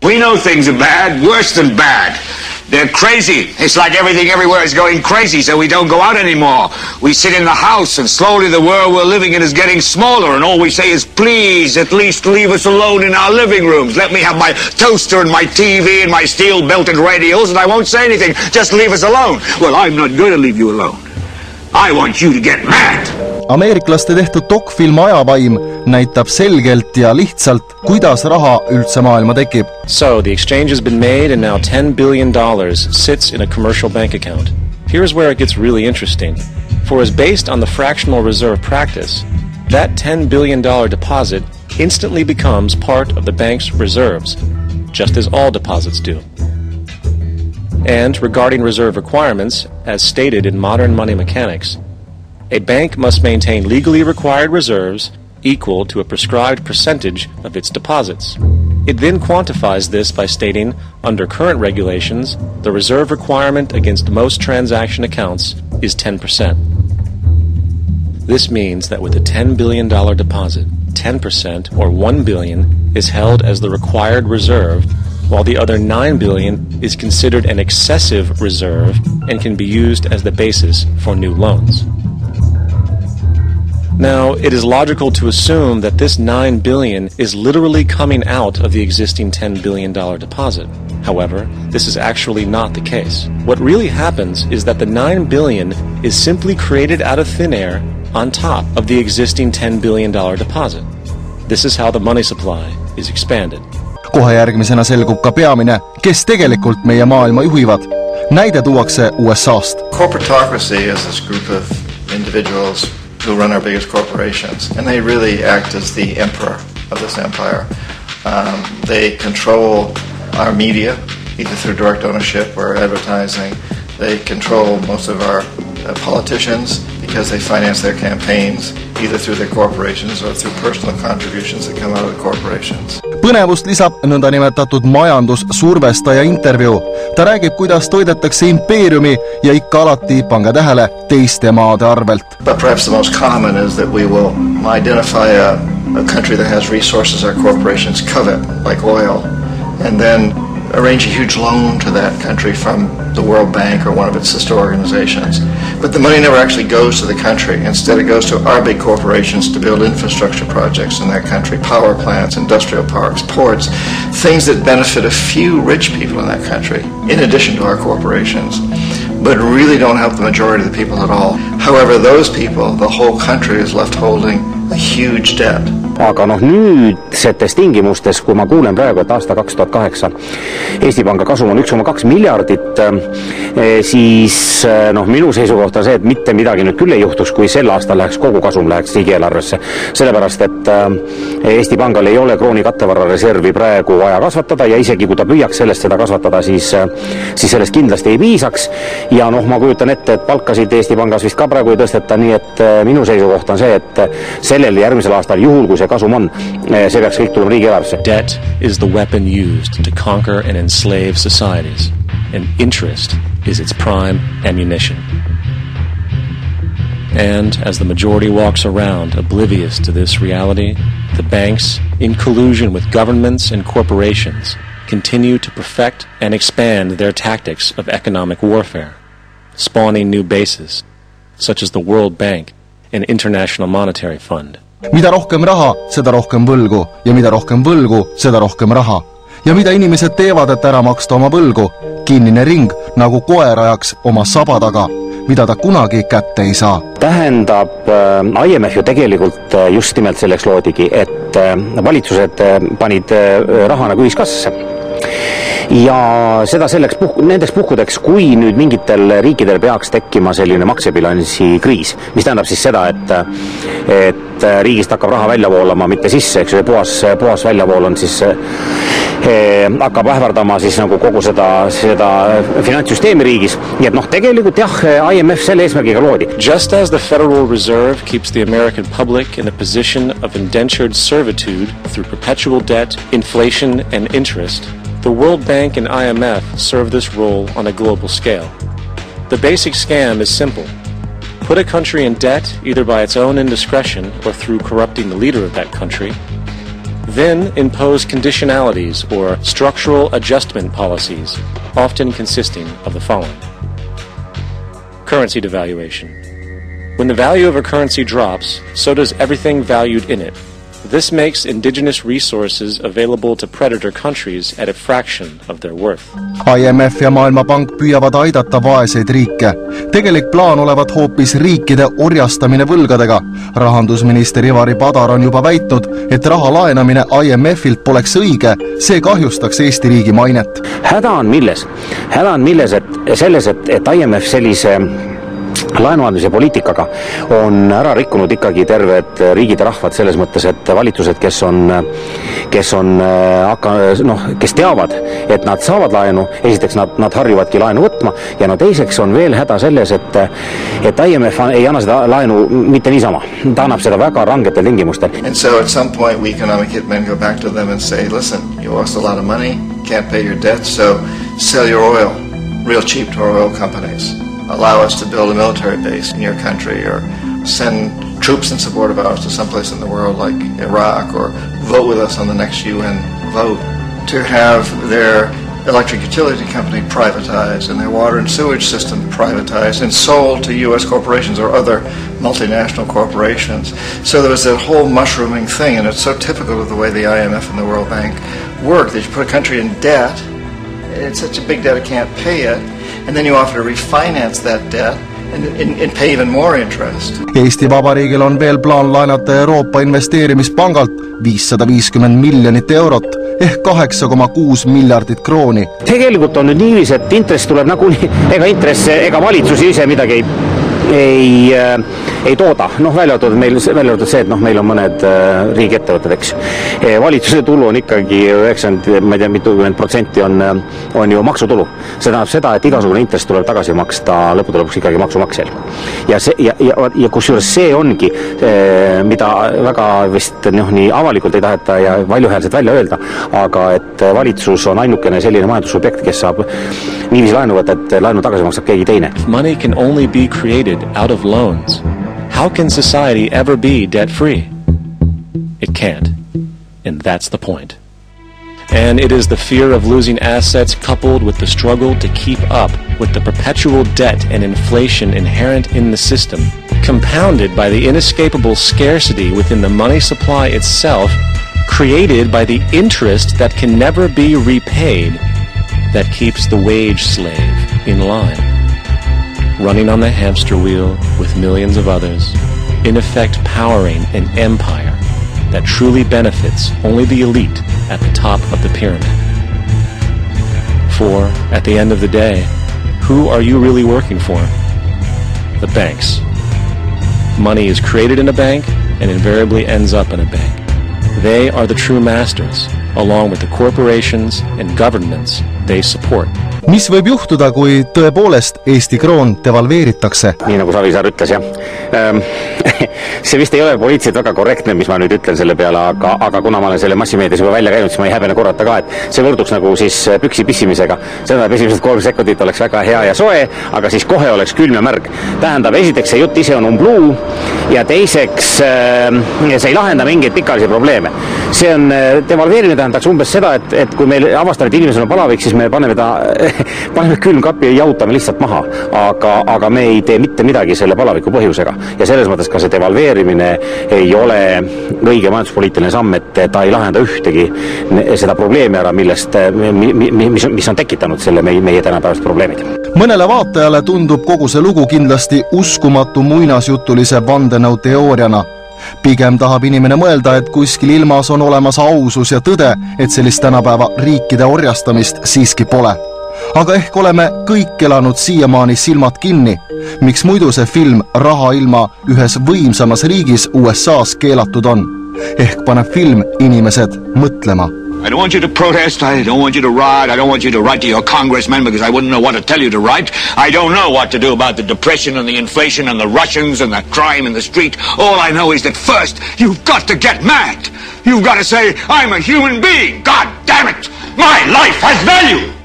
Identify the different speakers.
Speaker 1: We know things are bad, worse than bad. They're crazy. It's like everything everywhere is going crazy, so we don't go out anymore. We sit in the house, and slowly the world we're living in is getting smaller, and all we say is, please, at least leave us alone in our living rooms. Let me have my toaster and my TV and my steel-belted radios, and I won't say anything. Just leave us alone. Well, I'm not going to leave you alone. I want you to get mad.
Speaker 2: Ameeriklaste tehtud dokfilm Ajavaim näitab selgelt ja lihtsalt, kuidas raha üldse maailma tekib.
Speaker 3: So, the exchange has been made and now $10 billion sits in a commercial bank account. Here's where it gets really interesting. For as based on the fractional reserve practice, that $10 billion deposit instantly becomes part of the bank's reserves, just as all deposits do. And regarding reserve requirements, as stated in modern money mechanics, a bank must maintain legally required reserves equal to a prescribed percentage of its deposits. It then quantifies this by stating, under current regulations, the reserve requirement against most transaction accounts is 10%. This means that with a $10 billion deposit, 10% or $1 billion is held as the required reserve, while the other $9 billion is considered an excessive reserve and can be used as the basis for new loans. Now, it is logical to assume that this $9 billion is literally coming out of the existing $10 billion deposit. However, this is actually not the case. What really happens is that the $9 billion is simply created out of thin air on top of the existing $10 billion deposit. This is how the money supply is expanded.
Speaker 2: Kohe järgmisena selgub ka peamine, kes tegelikult meie maailma juhivad. Näide tuuakse USA'st.
Speaker 4: Corporatocracy is this group of individuals who run our biggest corporations, and they really act as the emperor of this empire. They control our media, either through direct ownership or advertising. They control most of our politicians because they finance their campaigns, either through their corporations or through personal contributions that come out of the corporations.
Speaker 2: Põnevust lisab nõndanimetatud majandussurvestaja intervjuu. Ta räägib, kuidas toidetakse impeeriumi ja ikka alati, pange tähele, teiste maade arvelt.
Speaker 4: But perhaps the most common is that we will identify a country that has resources our corporations covet, like oil, and then arrange a huge loan to that country from the World Bank or one of its sister organizations. But the money never actually goes to the country. Instead, it goes to our big corporations to build infrastructure projects in that country, power plants, industrial parks, ports, things that benefit a few rich people in that country, in addition to our corporations, but really don't help the majority of the people at all. However, those people, the whole country is left holding a huge debt.
Speaker 5: Aga nüüdsetes tingimustes, kui ma kuulen praegu, et aasta 2008 Eesti Panga kasum on 1,2 miljardit, siis minu seisukoht on see, et mitte midagi nüüd küll ei juhtuks, kui sel aastal läheks kogu kasum läheks riigieelarvesse. Sellepärast, et Eesti Pangal ei ole krooni kattevarrareservi praegu vaja kasvatada ja isegi kui ta püüaks sellest seda kasvatada, siis sellest kindlasti ei piisaks. Ja ma kujutan ette, et palkasid Eesti Pangas vist ka praegu ei tõsteta, nii et minu seisukoht on see, et sellel järgmisel aastal juhul, kui see kasum on, see peaks kõik tulema riigieelarvesse.
Speaker 3: Debt is the weapon used to conquer and enslave societies, and interest is its prime ammunition. And as the majority walks around oblivious to this reality, the banks, in collusion with governments and corporations, continue to perfect and expand their tactics of economic warfare, spawning new bases, such as the World Bank and International Monetary Fund.
Speaker 2: Mida rohkem raha, seda rohkem võlgu, ja mida rohkem võlgu, seda rohkem raha. Ja mida inimesed teevad, et ära maksta oma võlgu, kinnine ring, nagu koer ajaks oma saba taga, mida ta kunagi kätte ei saa.
Speaker 5: Tähendab, IMF ju tegelikult just nimelt selleks loodigi, et valitsused panid raha nagu ühiskassasse. Ja seda selleks nendeks puhkudeks, kui nüüd mingitel riikidel peaks tekkima selline maksebilansi kriis, mis tähendab siis seda, et riigist hakkab raha välja voolama, mitte sisse, eks ju, puhas väljavool on siis hakkab ähvardama siis nagu kogu seda finantssüsteemi riigis. Nii et tegelikult IMF selle eesmärgiga loodi.
Speaker 3: Just as the Federal Reserve keeps the American public in a position of indentured servitude through perpetual debt, inflation, and interest, the World Bank and IMF serve this role on a global scale. The basic scam is simple. Put a country in debt either by its own indiscretion or through corrupting the leader of that country, then impose conditionalities or structural adjustment policies, often consisting of the following. Currency devaluation. When the value of a currency drops, so does everything valued in it. This makes indigenous resources available to predator countries at a fraction of their worth.
Speaker 2: IMF ja Maailmapank püüavad aidata vaeseid riike. Tegelik plaan olevat hoopis riikide orjastamine võlgadega. Rahandusminister Ivari Padar on juba väitnud, et raha laenamine IMF-ilt poleks õige, see kahjustaks Eesti riigi mainet.
Speaker 5: Häda on milles? Häda on milles, et IMF sellise laenuandmise poliitikaga on ära rikkunud ikkagi terved riigid ja rahvad selles mõttes, et valitsused, kes teavad, et nad saavad laenu, esiteks nad harjuvadki laenu võtma ja teiseks on veel häda selles, et IMF ei anna seda laenu mitte niisama. Ta annab seda väga rangetel tingimustel.
Speaker 4: And so at some point we economic hitmen go back to them and say, listen, you lost a lot of money, can't pay your debt, so sell your oil real cheap to our oil companies. Allow us to build a military base in your country or send troops in support of ours to someplace in the world like Iraq or vote with us on the next UN vote. To have their electric utility company privatized and their water and sewage system privatized and sold to U.S. corporations or other multinational corporations. So there was that whole mushrooming thing, and it's so typical of the way the IMF and the World Bank work, that you put a country in debt, it's such a big debt it can't pay it, and then you offer to refinance that debt and pay even more interest.
Speaker 2: Eesti Vabariigil on veel plaan laenata Euroopa investeerimispangalt 550 miljonit eurot ehk 8,6 miljardit krooni.
Speaker 5: Tegelikult on nüüd niivis, et intress tuleb nagunii, ega valitsusi ise midagi ei tooda. Välja arvatud see, et meil on mõned riigiettevõtted, eks. Valitsuse tulu on ikkagi 90% on ju maksutulu. See tähendab seda, et igasugune intress tuleb tagasi maksta lõppude lõpuks ikkagi maksumaksjal. Ja kusjuures see ongi, mida väga vist nii avalikult ei taheta ja valjuhäälselt välja öelda, aga et valitsus on ainukene selline majandusobjekt, kes saab niiviisi laenu võtta, et laenu tagasi maksab keegi teine.
Speaker 3: Money can only be created out of loans. How can society ever be debt-free? It can't. And that's the point. And it is the fear of losing assets coupled with the struggle to keep up with the perpetual debt and inflation inherent in the system, compounded by the inescapable scarcity within the money supply itself, created by the interest that can never be repaid, that keeps the wage slave in line, running on the hamster wheel with millions of others, in effect powering an empire that truly benefits only the elite at the top of the pyramid. For, at the end of the day, who are you really working for? The banks. Money is created in a bank and invariably ends up in a bank. They are the true masters, along with the corporations and governments they support.
Speaker 2: Mis võib juhtuda, kui tõepoolest Eesti kroon devalveeritakse?
Speaker 5: Nii nagu Savisaar ütles, jah. See vist ei ole poliitiliselt väga korrektne, mis ma nüüd ütlen selle peale, aga kuna ma olen selle massimeedias juba välja käinud, siis ma ei häbene korrata ka, et see võrduks nagu siis püksi pissimisega. Seda esimesed 3 sekundit oleks väga hea ja soe, aga siis kohe oleks külm ja märg. Tähendab, esiteks see jutt ise on umbluu ja teiseks see ei lahenda mingeid pikaajalisi probleeme. See on devalveerimine tähendaks umbes seda, et kui meil avastab, et inimesel on palavik, siis me paneme külmkapi ja jautame lihtsalt maha, aga me ei tee mitte midagi selle palaviku põhjusega. Ja selles mõttes ka see devalveerimine ei ole õige majanduspoliitiline samm, et ta ei lahenda ühtegi seda probleemi ära, mis on tekitanud selle meie tänapäevast probleemid.
Speaker 2: Mõnele vaatajale tundub kogu see lugu kindlasti uskumatu muinasjutulise vandenõu teooriana. Pigem tahab inimene mõelda, et kuskil ilmas on olemas ausus ja tõde, et sellist tänapäeva riikide orjastamist siiski pole. Aga ehk oleme kõik elanud siiamaani silmad kinni. Miks muidu see film Raha ilma ühes võimsamas riigis USAs keelatud on? Ehk paneb film inimesed mõtlema.
Speaker 1: I don't want you to protest, I don't want you to riot, I don't want you to write to your congressmen because I wouldn't know what to tell you to write. I don't know what to do about the depression and the inflation and the Russians and the crime in the street. All I know is that first, you've got to get mad. You've got to say, I'm a human being. God damn it! My life has value!